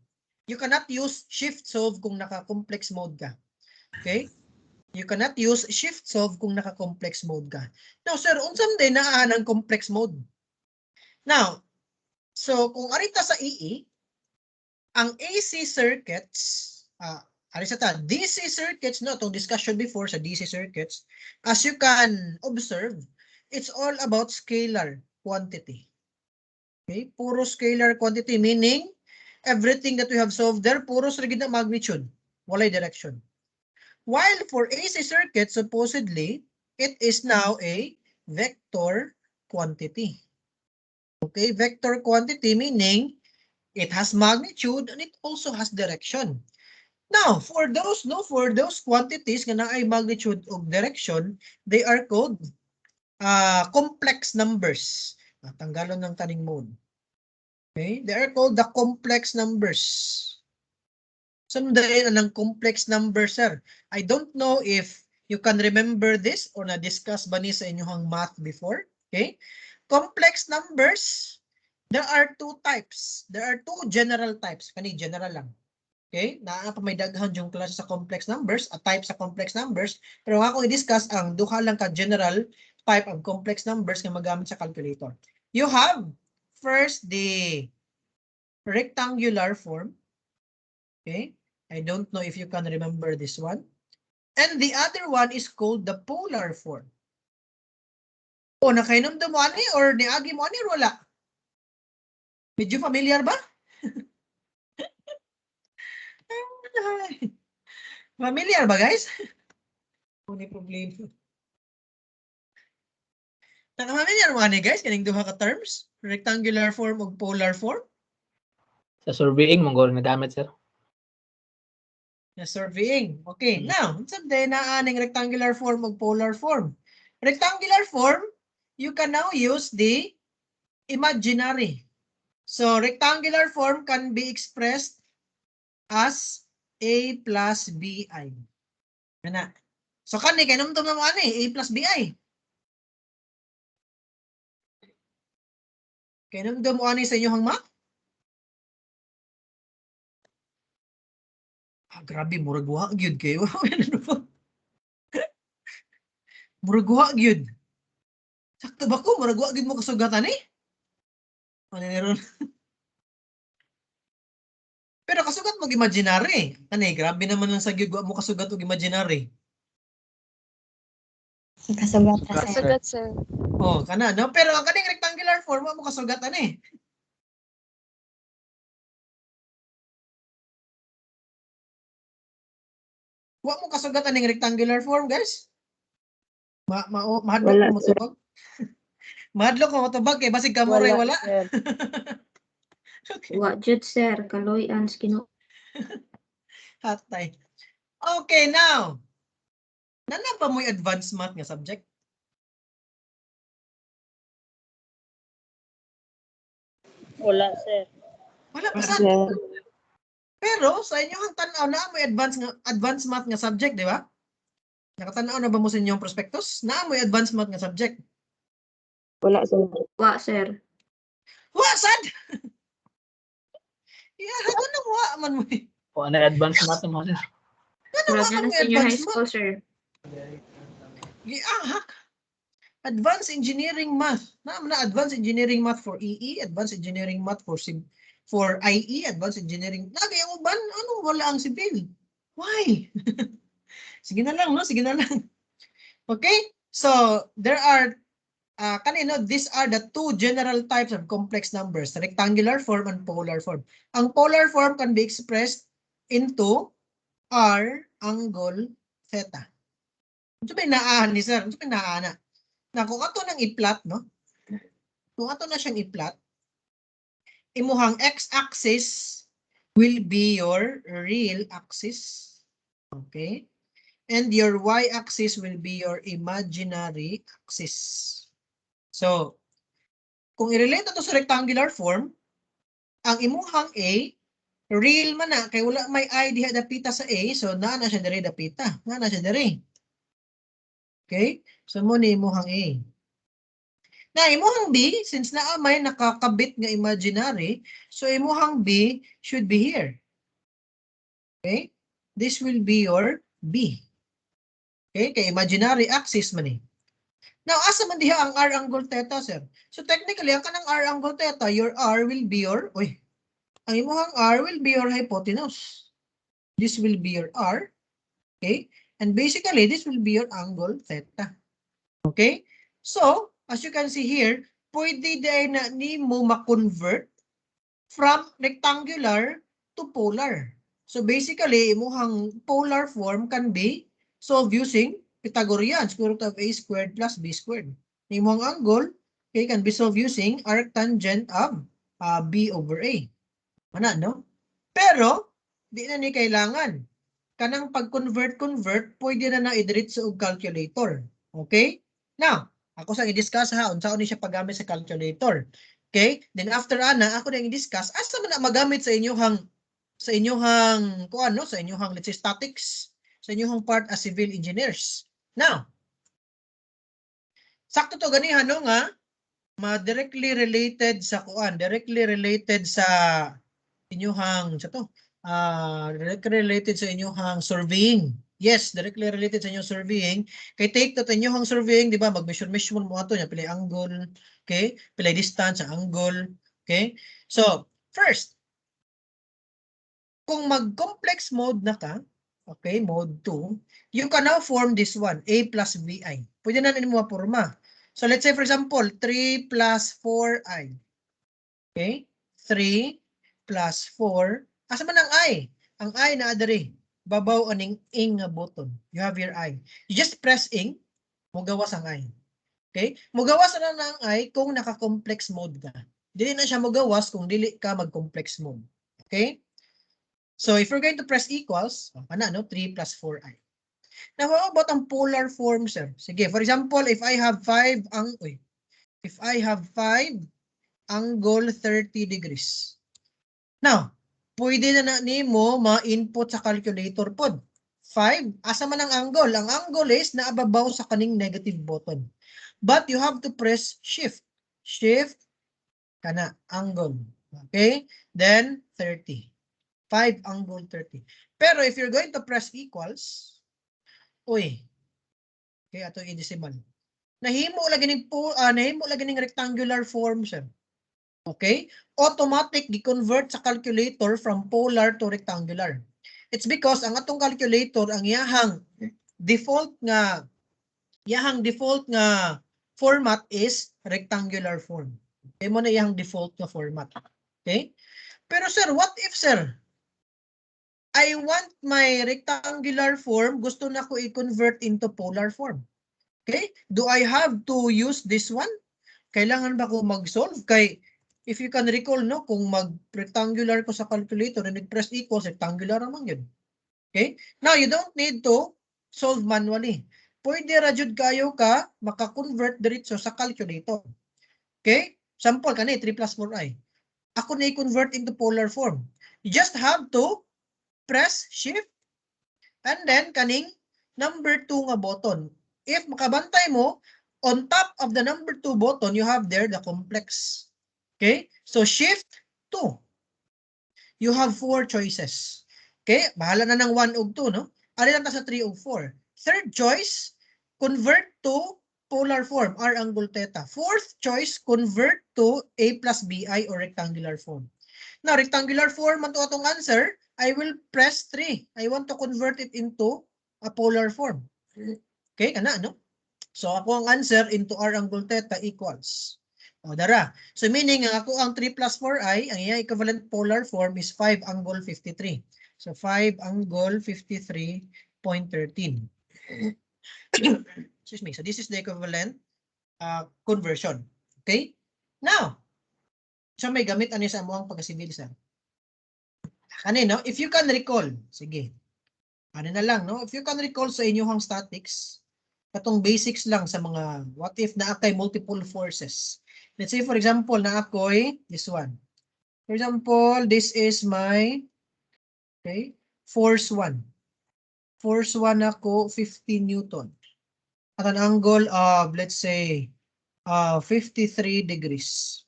A: You cannot use shift solve kung naka-complex mode ka. Okay? You cannot use shift solve kung naka-complex mode ka. Now, sir, someday na ng complex mode. Now, so, kung arita sa EE, ang AC circuits, DC circuits, no, itong discussion before sa DC circuits, as you can observe, it's all about scalar quantity. Okay? Puro scalar quantity, meaning everything that we have solved there, puro sa rigid na magnitude, walay direction. While for AC circuits, supposedly, it is now a vector quantity. Okay, vector quantity meaning it has magnitude and it also has direction. Now, for those quantities na ay magnitude of direction, they are called complex numbers. Tanggalon ng taning mode. Okay, they are called the complex numbers. Sundayin ng complex numbers, sir. I don't know if you can remember this or na-discuss ba ni sa inyong math before. Okay, complex numbers, there are 2 types. There are 2 general types. Kani general lang. Okay? Naa pa may daghan yung klase sa complex numbers, a type sa complex numbers. Pero ako i-discuss ang duha lang ka general type of complex numbers na magamit sa calculator. You have first the rectangular form. Okay? I don't know if you can remember this one. And the other one is called the polar form. O, nakainomdom mo ani or niagi mo ani or wala? Medyo familiar ba? Familiar ba, guys? May problema. Nakafamiliar mo ani, guys, kaning duha ka terms? Rectangular form ug polar form?
D: Sa surveying, mong nagamit, sir.
A: Na surveying. Okay, now, someday na aning rectangular form ug polar form. Rectangular form, you can now use the imaginary. So, rectangular form can be expressed as A plus BI. Ana. So kani kay namtom na mo ani A plus BI. Kay namtom mo ani sa inyong math? Grabe murag wa gyud kay. Murag wa gyud. Sakto ba ko murag wa gyud mo kasugatan eh? Ano ni ron? Pero kasugat mo imaginary. Kani grabe naman lang sa gyud wa mo kasugat og imaginary.
B: Kasugat ra, sir.
C: Kasugat, sir.
A: Oh, kana no? Pero ang kaning rectangular form wa mo kasugatan eh. Wa mo kasugatan ning rectangular form, guys. Mahadlok
E: Wala,
A: mo tubag. Mahadlok mo tubag kay basig ka mo ray wala.
E: sir.
A: Okay.
E: Wa jud sir, kaloy-an kino.
A: Hatay. Okay, now. Nana pa mo'y advanced math nga subject?
E: Wala sir.
A: Wala pa sad.
E: Sir.
A: Pero sa inyong tan-aw na mo'y advanced math nga subject, di ba? Nakatan-aw na ba mo sa inyong prospectus? Na mo'y advanced math nga subject.
E: Wala sir. Wa sir.
A: Wa sad. Yeah, ano wa man mo.
D: O, ano advance math mo, sir?
A: Ano
E: Wala
A: wa man
E: na
A: mo
E: senior high
A: advanced math?
E: school sir.
A: Giahak. Advanced engineering math. Na advanced engineering math for EE, advanced engineering math for IE, advanced engineering. Lagi ang uban, anong wala ang civil? Why? Sige na lang, no? Sige na lang. Okay? So, there are kanino, these are the two general types of complex numbers, rectangular form and polar form. Ang polar form can be expressed into R angle theta. Ito ba naan ni sir? Ito ba naana? Na kung ato nang i-plot, no? Kung ato na siyang i-plot, imuhang x-axis will be your real axis. Okay? And your y-axis will be your imaginary axis. So, kung i-relate ito sa rectangular form, ang imuhang A, real man na, kay wala may I diha dapita sa A, so naa na siya diri dapita. Naa na siya diri. Okay? So, mo ni imuhang A. Na imuhang B, since naa may nakakabit nga imaginary, so imuhang B should be here. Okay? This will be your B. Okay? Kay imaginary axis man eh. Now, asa man diha ang R angle theta, sir? So technically, ang kanang R angle theta, your R will be your, ang imuhang R will be your hypotenuse. This will be your R. Okay? And basically, this will be your angle theta. Okay? So, as you can see here, pwede dahil na ni mo ma-convert from rectangular to polar. So basically, imuhang polar form can be solved using Pythagorean, square root of a squared plus b squared. Imuhang angle, okay, can be solved using arctangent of b over a. Ano, no? Pero, di na ni kailangan. Kanang pag-convert, pwede na i-diretso og calculator. Okay? Now, ako sa i-discuss ha, unsaon ni siya paggamit sa calculator. Okay? Then after ana, ako na i-discuss asa man na magamit sa inyong kuan no, sa inyong let's say statics, sa inyong part as civil engineers. Now, sakto to ganihan no nga directly related sa kuan, directly related sa inyong sa to. Directly related sa inyong surveying. Yes, directly related sa inyong surveying. Kay take to inyong surveying, di ba? Mag-measure mo ato niya, pilay angle, okay? Pilay distance sa angle, okay? So, first, kung mag-complex mode na ka, okay, mode 2, you can now form this one, A plus BI. Pwede na mo maporma. So, let's say for example, 3 plus 4I. Okay? 3 plus 4. Asa man ang I? Ang I na adari. Babaw aning ing nga button. You have your I. You just press ing, mugawas ang I. Okay? Mugawas na ang I kung naka-complex mode ka. Dili na siya mugawas kung dili ka mag-complex mode. Okay? So, if you're going to press equals, 3 plus 4I. Now, how about ang polar form, sir? Sige, for example, if I have 5 angle 30 degrees. Now, pwede na nimo ma-input sa calculator pod. 5, asa man ang angle? Ang angle is naababaw sa kaning negative button. But you have to press shift. Shift, kana, angle. Okay? Then, 30. 5 angle 30. Pero if you're going to press equals, uy, okay, ato i-decimal. Nahimo lagi ning rectangular form siya. Okay? Automatic gi-convert sa calculator from polar to rectangular. It's because ang atong calculator ang yahang default nga format is rectangular form. Okay mo na iyang default nga format. Okay? Pero sir, what if sir, I want my rectangular form, gusto na ko i-convert into polar form. Okay? Do I have to use this one? Kailangan ba ko mag-solve? Kay, if you can recall, no, kung mag-rectangular ko sa calculator and nag-press equals, rectangular naman yun. Okay? Now, you don't need to solve manually. Pwede ra jud kayo ka maka-convert diretso sa calculator. Okay? Sample kani 3 plus 4i. Ako na i-convert into polar form. You just have to press shift and then kaning number 2 nga button. If makabantay mo, on top of the number 2 button, you have there the complex. Okay? So shift 2. You have 4 choices. Okay? Bahala na ng 1 ug 2, no? Ari lang ta sa 3 ug 4. Third choice, convert to polar form, r angle theta. Fourth choice, convert to a plus bi or rectangular form. Now, rectangular form man to atong answer, I will press 3. I want to convert it into a polar form. Okay, kana, no? So, ako ang answer into r angle theta equals. O, dara. So, meaning, ang ako ang 3 plus 4i, ang iyang equivalent polar form is 5 angle 53. So, 5 angle 53.13. Excuse me. So, this is the equivalent conversion. Okay? Now, so may gamit ano sa amuang pagkasibil sa. Kanino, if you can recall, sige. Ano na lang, no? If you can recall sa inyong statics, katong basics lang sa mga what if na akay multiple forces. Let's say for example na ako'y this one. For example, this is my force 1. Force 1 ako 15 Newton. At an angle of let's say 53 degrees.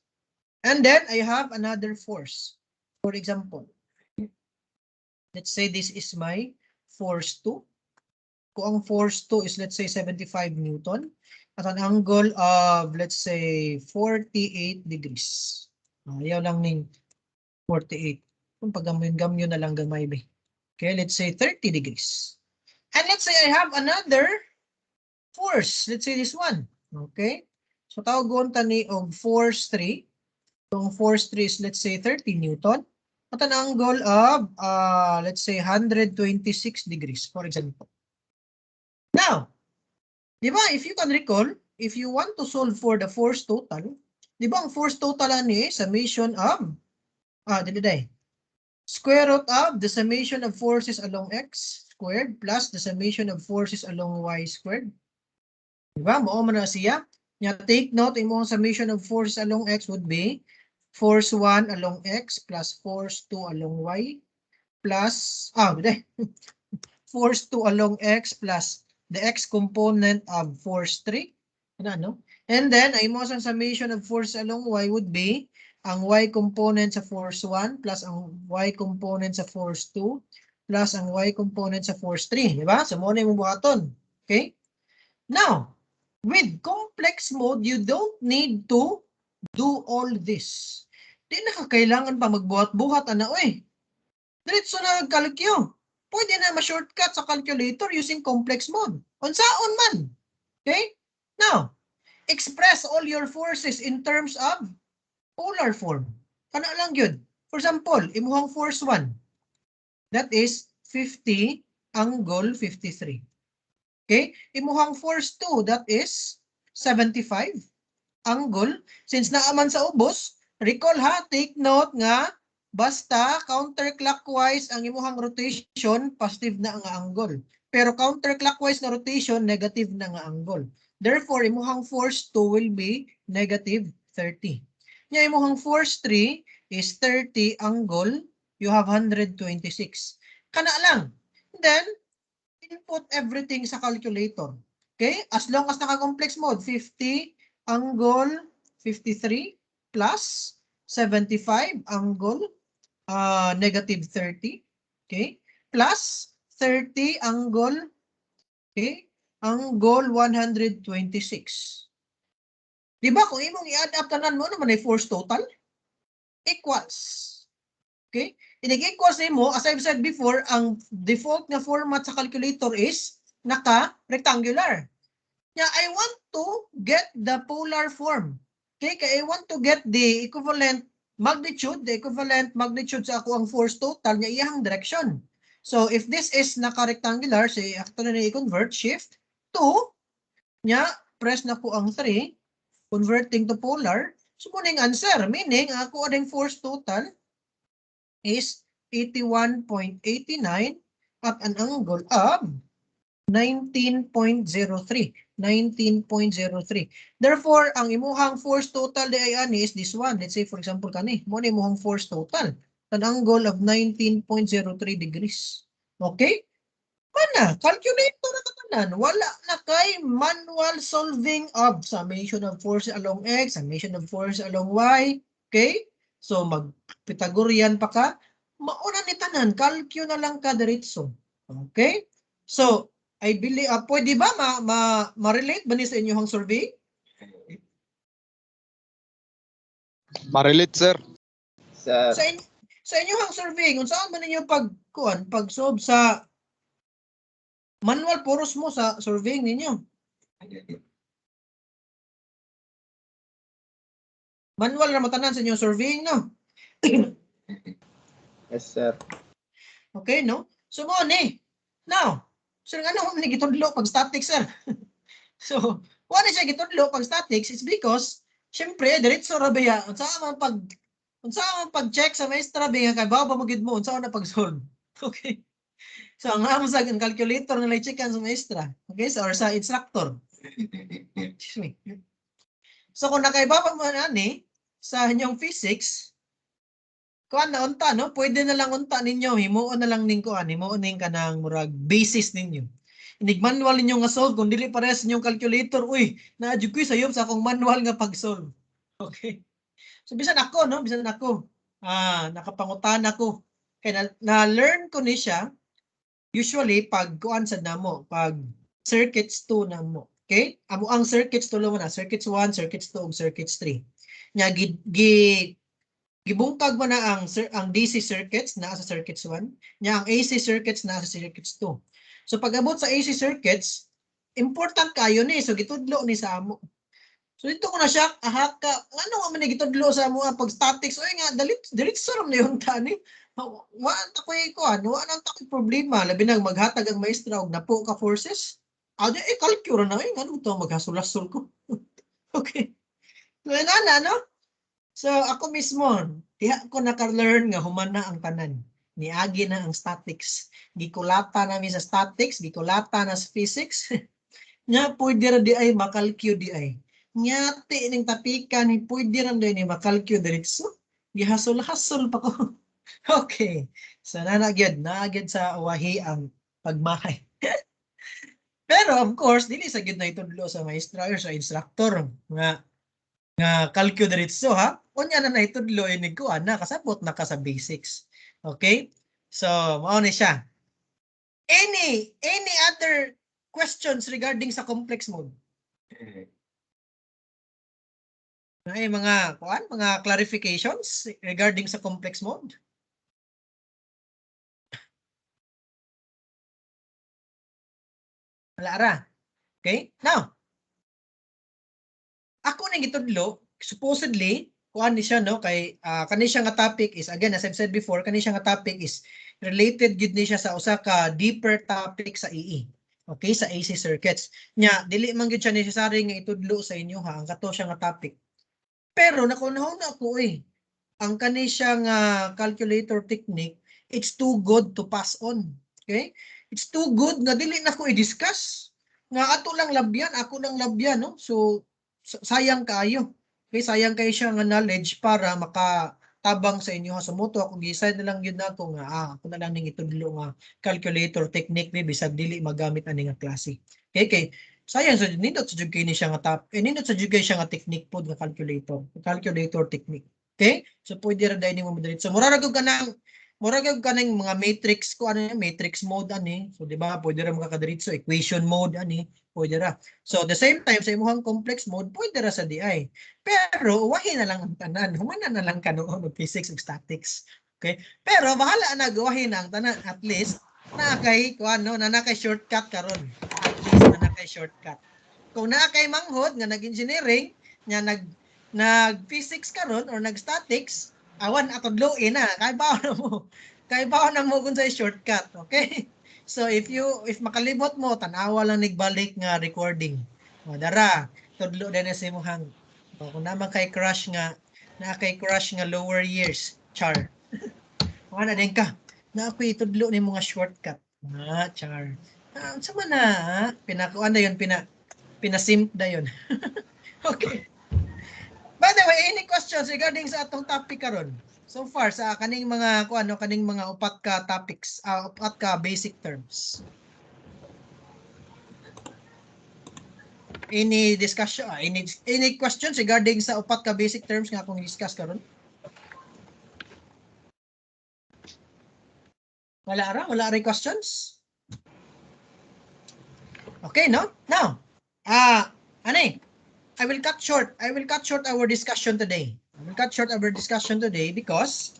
A: And then I have another force. For example, let's say this is my force 2. Kung ang force 2 is let's say 75 Newton at an angle of let's say 48 degrees. Ayaw lang ning 48. Kung paggamyo na lang gamay ba. Okay, let's say 30 degrees. And let's say I have another force. Let's say this one. Okay? So tawagon ta ni og force 3. Kung force 3 is let's say 30 Newton at an angle of let's say 126 degrees for example. Now, di ba, if you can recall, if you want to solve for the force total, di ba ang force total ani summation of square root of the summation of forces along x squared plus the summation of forces along y squared. Di ba? Mao man na siya. Nya take note, imong summation of forces along x would be force 1 along x plus force 2 along y plus force 2 along x plus the x component of force 3. Ano? And then, ay mo ang summation of force along y would be ang y component sa force 1 plus ang y component sa force 2 plus ang y component sa force 3. Diba? So, muna yung buhaton. Okay? Now, with complex mode, you don't need to do all this. Di na kailangan pa magbuhat-buhat. Diretso na nagkalkyo. Pwede na ma-shortcut sa calculator using complex mode. Unsaon man. Okay? Now, express all your forces in terms of polar form. Kana lang yun. For example, imuhang force 1. That is 50 angle 53. Okay? Imuhang force 2. That is 75 angle. Since naaman sa ubos, recall ha, take note nga basta counterclockwise ang imuhang rotation, positive na nga angle. Pero counterclockwise na rotation, negative na nga angle. Therefore, imuhang force 2 will be negative 30. Nya imuhang force 3 is 30 angle you have 126. Kana lang. Then, input everything sa calculator. Okay? As long as naka-complex mode, 50 angle 53 plus 75 angle negative 30. Okay? Plus 30 angle, okay? Angle 126. Diba kung imong i-add up tanan mo naman ay force total equals. Okay? Inig-equals mo, as I've said before, ang default na format sa calculator is naka-rectangular. Yeah, I want to get the polar form. Okay? Kaya I want to get the equivalent magnitude sa ako ang force total niya iyang direction. So, if this is naka-rectangular, say, after na i-convert, shift 2, niya, press na po ang 3, converting to polar, so kuning answer, meaning, ako ading force total is 81.89 at an angle of 19.03. 19.03. Therefore, ang imuhang force total di ay ani is this one. Let's say, for example, kani, mo ni imuhang force total. An angle of 19.03 degrees. Okay? Mana? Calculator na katanan. Wala na kay manual solving of summation of force along X, summation of force along Y. Okay? So, mag-Pythagorean pa ka. Mauna ni tanan. Calcu na lang ka diretso. Okay? So, I believe, pwede ba ma-relate ba ni sa inyong survey?
C: Ma-relate, sir.
F: Sir.
A: Sa inyong survey, kung saan ba ninyo pag-solve sa manual puros mo sa surveying ninyo? Manual na matanan sa inyong surveying, no?
F: Yes, sir.
A: Okay, no? So, mo ni. Now, sir, ano mo gitudlo pag statics, sir? So, wala siya gitudlo pag statics is because, syempre, diretso ra biya. Unsa man pag-check sa maestra biya kay baba mo gid mo unsa na pag-solve. Okay? So, ang amo sa calculator na lay checkan sa maestra. Okay? So, or sa instructor. Excuse me. So, kung nakaibaba mo ani sa inyong physics, kuan na unta, no? Pwede na lang unta ninyo, himuon na lang ning kuan, himuon ning kanang murag basis ninyo. Inig manual ninyo nga solve, kung dili parehas inyong calculator, uy, na-adjud ko sayop sa akong manual nga pag-solve. Okay? So, bisan ako, no? Bisan ako. Nakapangutan ako. Kaya na-learn ko ni siya, usually, pag kuan sa namo, pag circuits 2 namo. Okay? Amo ang circuits 2 na, circuits 1, circuits 2, ug circuits 3. Nya gibungkag mo na ang DC circuits na sa circuits 1, nya ang AC circuits na sa circuits 2. So pag abot sa AC circuits, important kayo ni, so gitudlo ni sa amo. So dito ko na siya, ka, ano nga man gitudlo sa amo pag statics, oy nga dalit saram na yung tani. Wa ta ko ikuan, wa nang ta problema, labi na maghatag ang maestra og napo ka forces. Adi calculate na ano to maghasulasol ko. Okay. So no? So ako mismo, diha ko naka-learn nga human na ang tanan. Niagi na ang statics. Gikulata namin sa statics, gikulata na sa physics. Nya pwede ra di ay makalkyo di ay. Nyati ning tapikan ni pwede ra di ni makalkyo diretso. Gihasol-hasol pa ko. Okay. So nanagyad sa wahi ang pagmahay. Pero of course, dili sa gyud na itudlo sa maestra or sa instructor nga kalkyo diretso ha. Unya na itudlo inig ko ana kasabot na ka sa basics. Okay? So, mao ni siya. Any other questions regarding sa complex mode? Ay mga clarifications regarding sa complex mode? Wala ra. Okay? Now, ako ning gitudlo, supposedly, kuan ni siya no kay kani siya nga topic is again as I've said before, kani siya nga topic is related gid ni siya sa usa ka deeper topic sa EE. Okay, sa AC circuits. Nya dili man gid siya necessary nga itudlo sa inyo ha, ang kato siya nga topic. Pero nakunahon na ako ang kani siya nga calculator technique, it's too good to pass on. Okay? It's too good nga dili na ko i-discuss. Nga ako lang labyan no. So sayang kayo. Okay, sayang kayo siya nga knowledge para tabang sa inyo ha. Sumuto ako gisay na lang yun na ako nga ako na lang ning itudlo nga calculator technique ni bisag dili magamit ani nga klase. Okay. Sayang sa nindot sa jud kini siya nga nindot sa jud siya nga technique pod nga calculator technique. Okay? So pwede ra dai nimo madalit. So mura ra gyud kanang mga matrix ko ano matrix mode ani. So di ba pwede ra makakadiretso equation mode ani. Pwede ra. So the same time sa imong complex mode pwede ra sa DI. Pero wahi na lang ang tanan. Humana na lang ka noon ng physics ug statics. Okay? Pero bahala na gawahin ang tanan at least na kay shortcut karon. At least na kay shortcut. Kung na kay manghod nga nag-engineering, nya nag-physics karon or nag-statics, awan atudloin na kay bawo na mo kun sa shortcut, okay? So if makalibot mo tan-awa lang nigbalik nga recording. O dara, tudlo din sa imong kung naman kay crush nga lower years, char. Wala din ka. Na ako itudlo ni mga shortcut. Char. Sa mana, pinakuan na yun, pinasimp na yun. Okay. By the way, any questions regarding sa atong topic karon? So far sa kaning mga upat ka topics, upat ka basic terms. Any discussion, any questions regarding sa upat ka basic terms nga akong discuss karon? Wala ra questions? Okay, no? Now, ani? I will cut short our discussion today. Because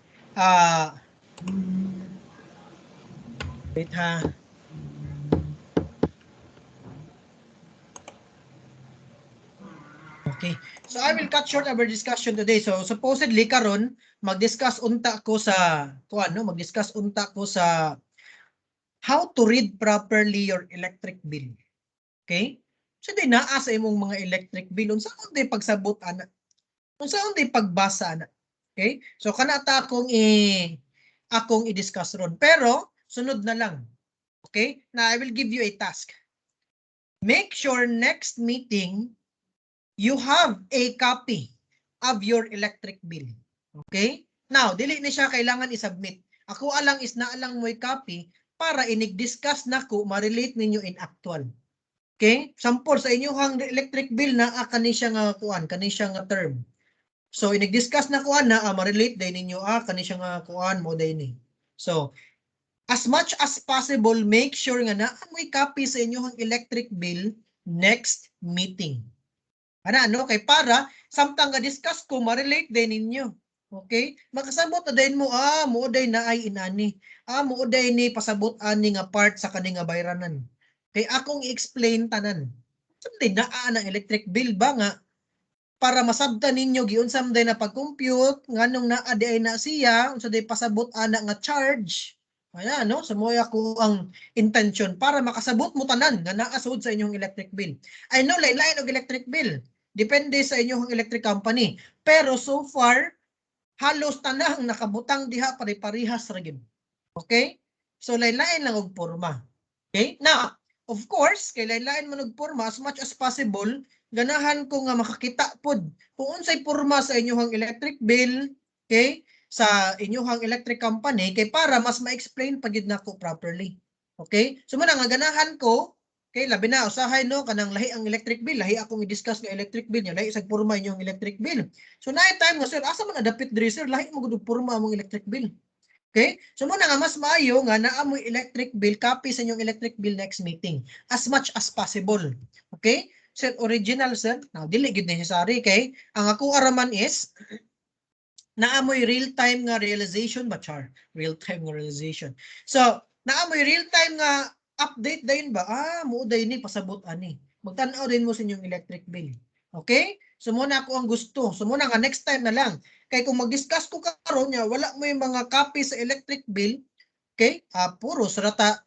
A: wait ha. Okay. So I will cut short our discussion today. So supposedly karon mag-discuss unta ko sa how to read properly your electric bill. Okay? So di naa sa imong mga electric bill unsaon day pagsabot ana? Unsaon day pagbasa ana? Okay? So kana ta akong i-discuss ron. Pero sunod na lang. Okay? Now I will give you a task. Make sure next meeting you have a copy of your electric bill. Okay? Now, dili ni siya kailangan i-submit. Ako alang is na alang mo i-copy para inig-discuss nako ma-relate ninyo in actual. Okay? Sample sa inyong electric bill na kani siya nga term. So inig-discuss na kuan na ma-relate din ninyo kani siya nga kuan mo din ni. So as much as possible make sure nga na may copy sa inyong electric bill next meeting. Ano kay para samtang ga discuss ko ma-relate din ninyo. Okay? Makasabot na din mo muuday na ay inani. Muuday ni pasabot ani nga part sa kani nga bayranan. Kay akong i-explain tanan. Sumday naa ang electric bill ba nga para masabtan ninyo giunsam day na pag-compute nganong naa di ay na siya unsa day pasabot ana nga charge. Ayan no, sumoy ako ang intention para makasabot mo tanan nga naa sud sa inyong electric bill. I know lain-lain og electric bill. Depende sa inyong electric company. Pero so far halos tanang nakabutang diha pare-parehas ra gyud. Okay? So lain-lain lang og porma. Okay? Now, of course, kay lain-lain man og porma as much as possible, ganahan ko nga makakita pod kung unsay porma sa inyong electric bill, okay? Sa inyong electric company kay para mas ma-explain pagid nako properly. Okay? So muna nga ganahan ko kay labi na usahay no kanang lahi ang electric bill, lahi akong i-discuss nga electric bill nya, lahi sa porma inyong electric bill. So na time nga sir, asa man adapit diri sir, lahi mo gud porma among electric bill. Okay? So muna nga mas maayo nga naamoy electric bill, copy sa inyong electric bill next meeting as much as possible. Okay? Sir, original sir. Now, dili gid necessary kay ang ako araman is naamoy real-time nga realization ba char? Real-time nga realization. So, naamoy real-time nga update dayon ba? Mo dayon ni pasabot ani. Magtan-aw din mo sa inyong electric bill. Okay? So muna ako ang gusto. So muna nga next time na lang. Kay kung mag-discuss ko karon nya wala mo yung mga copy sa electric bill, okay? Puros rata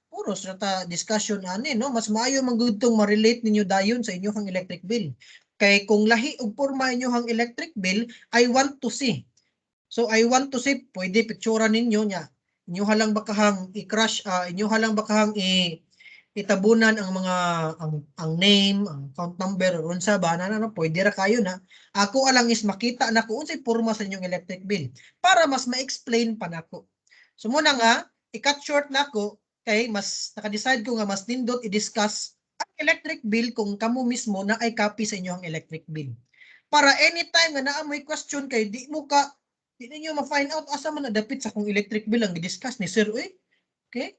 A: discussion ani no. Mas maayo man gud tong ma-relate ninyo dayon sa inyong electric bill. Kay kung lahi og porma inyong electric bill, I want to see. So I want to see pwede picturean ninyo nya. Inyo halang bakahang i-crush, inyo halang bakahang itabunan ang mga ang name, ang account number or unsa ba na pwede ra kayo na. Ako alang is makita nako unsay porma sa inyong electric bill para mas ma-explain pa nako. So muna nga i-cut short nako kay mas naka-decide ko nga mas nindot i-discuss ang electric bill kung kamo mismo na ay copy sa inyong electric bill. Para anytime nga naa mo'y question kay di ninyo ma-find out asa man nadapit sa kung electric bill ang i-discuss ni sir. Okay?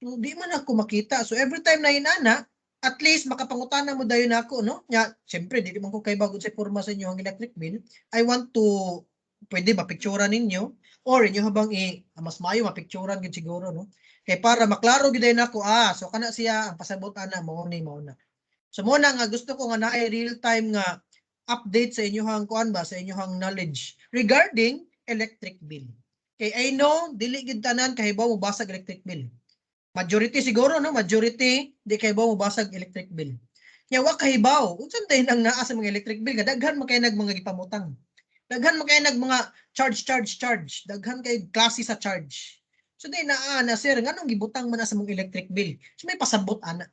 A: Di man ako makita. So every time na inana, at least makapangutana mo dayon ako, no? Nya, syempre di man ko kay bagod sa porma sa inyo ang electric bill. I want to pwede ba picturean ninyo or inyo habang mas maayo mapicturean gid siguro, no? Kay para maklaro gid dayon ako, so kana siya ang pasabot ana mao na. So mo na nga gusto ko nga naay real time nga update sa inyohang kuan ba sa inyohang knowledge regarding electric bill. Kay I know dili gid tanan kahibaw mo basag electric bill. Majority siguro, no? Majority, di kay mo basag electric bill. Nya wa kahibaw. Unsan day nang naa sa mga electric bill? Daghan man kay nag mga gipamutang. Daghan man kay nag mga charge. Daghan kay klase sa charge. So day naa na sir, nganong gibutang man na sa mga electric bill? So may pasabot ana.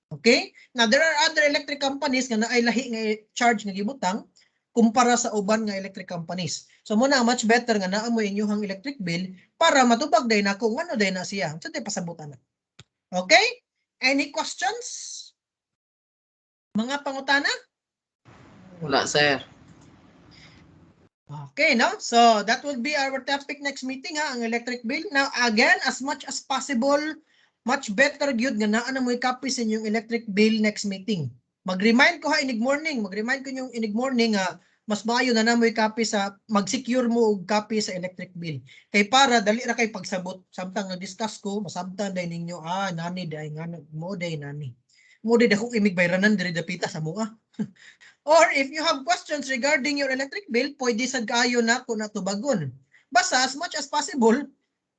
A: Okay? Now there are other electric companies nga naay lahi nga charge nga gibutang kumpara sa uban nga electric companies. So muna much better nga naa mo inyong electric bill para matubag day nako ngano day na siya. So day pasabot ana. Okay? Any questions? Mga pangutana?
D: Wala, sir.
A: Okay, no? So, that will be our topic next meeting, ang electric bill. Now, again, as much as possible, much better gyud nga naa na mo i-copy sa inyong electric bill next meeting. Mag-remind ko inig morning, yung inig morning mas maayo na mo i-copy mag-secure mo og copy sa electric bill. Kay para dali ra kay pagsabot. Samtang na-discuss ko, masabtan day ninyo, nani day ngano mo day nani. Mo day dako imig bayranan diri dapita sa mua. Or if you have questions regarding your electric bill, pwede sad kaayo na ko natubagon. Basta as much as possible,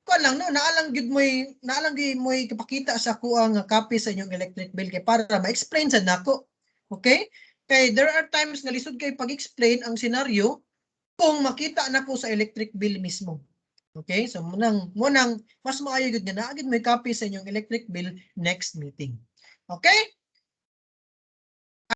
A: ko lang no, naalang gid mo'y kapakita sa ko ang copy sa inyong electric bill kay para ma-explain sad nako. Okay? Kay there are times nga lisod kay pag-explain ang senaryo kung makita na ko sa electric bill mismo. Okay? So munang mas maayo gid nga naa gid may copy sa inyong electric bill next meeting. Okay?